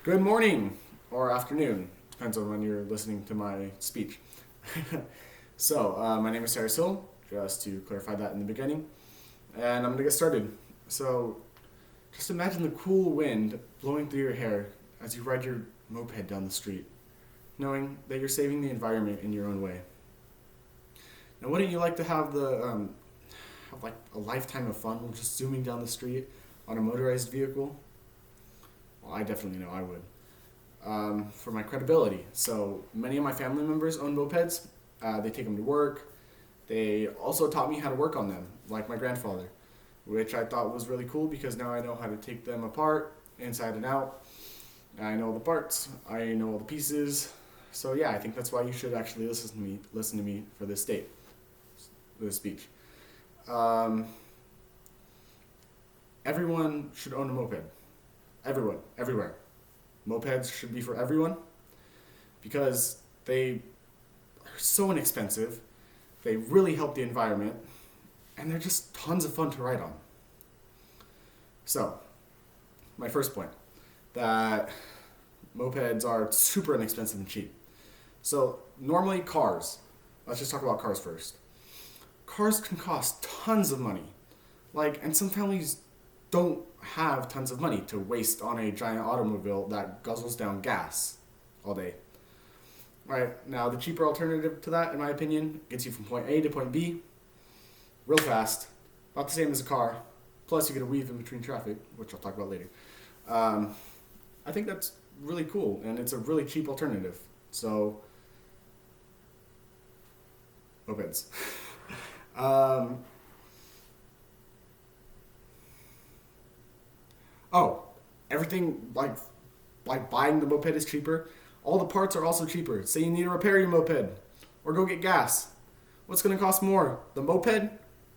Good morning or afternoon, depends on when you're listening to my speech. My name is Sarah Sill, just to clarify that in the beginning, and I'm gonna get started. So, just imagine the cool wind blowing through your hair as you ride your moped down the street, knowing that you're saving the environment in your own way. Now, wouldn't you like to have like a lifetime of fun while just zooming down the street on a motorized vehicle? Well, I definitely know I would. For my credibility. So many of my family members own mopeds. They take them to work. They also taught me how to work on them, like my grandfather, which I thought was really cool because now I know how to take them apart, inside and out. I know all the parts. I know all the pieces. So yeah, I think that's why you should actually listen to me for this speech. Um, Everyone should own a moped. Everyone, everywhere. Mopeds should be for everyone because they are so inexpensive, they really help the environment, and they're just tons of fun to ride on. So, my first point that mopeds are super inexpensive and cheap. So, normally cars, let's just talk about cars first. Cars can cost tons of money. And some families don't have tons of money to waste on a giant automobile that guzzles down gas all day. Right, now the cheaper alternative to that, in my opinion, gets you from point A to point B real fast, about the same as a car, plus you get a weave in between traffic, which I'll talk about later. I think that's really cool, and it's a really cheap alternative. So, mopeds. um, Oh, everything like buying the moped is cheaper. All the parts are also cheaper. Say you need to repair your moped or go get gas. What's going to cost more, the moped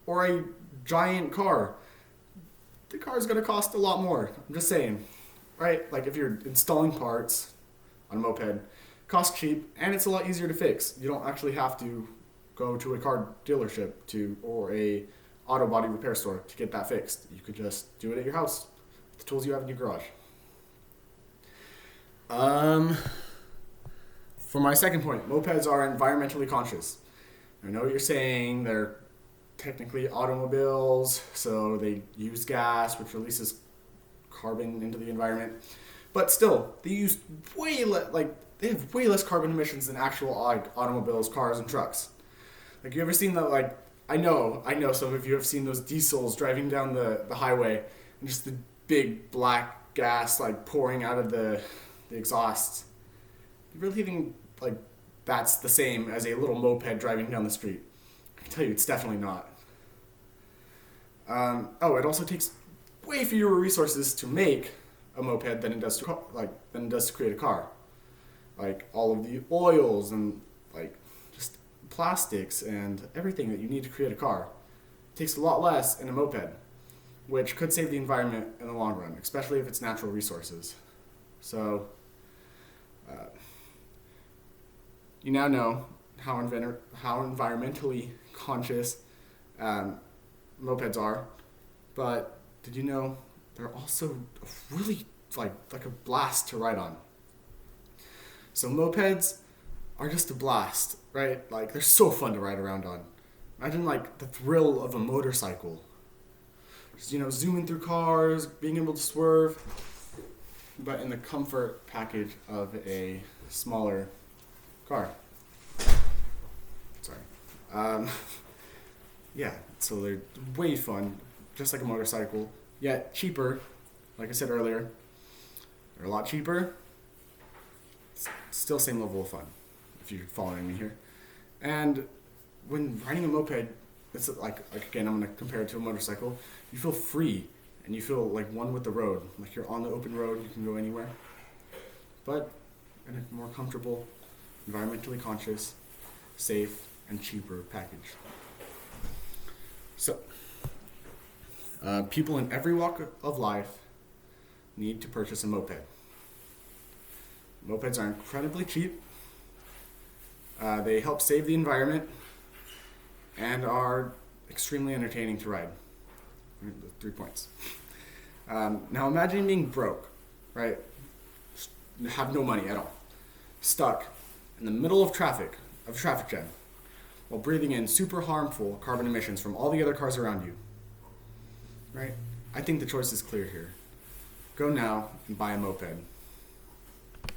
or a giant car? The car is going to cost a lot more. I'm just saying, right? Like if you're installing parts on a moped, costs cheap and it's a lot easier to fix. You don't actually have to go to a car dealership or a auto body repair store to get that fixed. You could just do it at your house. The tools you have in your garage. Um, for my second point, mopeds are environmentally conscious. I know what you're saying. They're technically automobiles, so they use gas, which releases carbon into the environment. But still, they use they have way less carbon emissions than actual automobiles, cars, and trucks. Like you ever seen the I know some of you have seen those diesels driving down the highway and just the big black gas pouring out of the exhaust. You really think that's the same as a little moped driving down the street? I can tell you it's definitely not. It also takes way fewer resources to make a moped than it does to create a car. Like all of the oils and just plastics and everything that you need to create a car. It takes a lot less in a moped, which could save the environment in the long run, especially if it's natural resources. So, you now know how environmentally conscious mopeds are, but did you know they're also really like a blast to ride on? So mopeds are just a blast, right? They're so fun to ride around on. Imagine the thrill of a motorcycle. Just, zooming through cars, being able to swerve, but in the comfort package of a smaller car. Sorry. Yeah, so they're way fun, just like a motorcycle, yet cheaper. Like I said earlier, they're a lot cheaper. Still same level of fun, if you're following me here. And when riding a moped, it's again, I'm going to compare it to a motorcycle. You feel free and you feel like one with the road. Like you're on the open road, you can go anywhere. But in a more comfortable, environmentally conscious, safe, and cheaper package. So, people in every walk of life need to purchase a moped. Mopeds are incredibly cheap. They help save the environment and are extremely entertaining to ride. 3 points. Now imagine being broke, right? have no money at all, stuck in the middle of traffic jam, while breathing in super harmful carbon emissions from all the other cars around you. Right? I think the choice is clear here. Go now and buy a moped.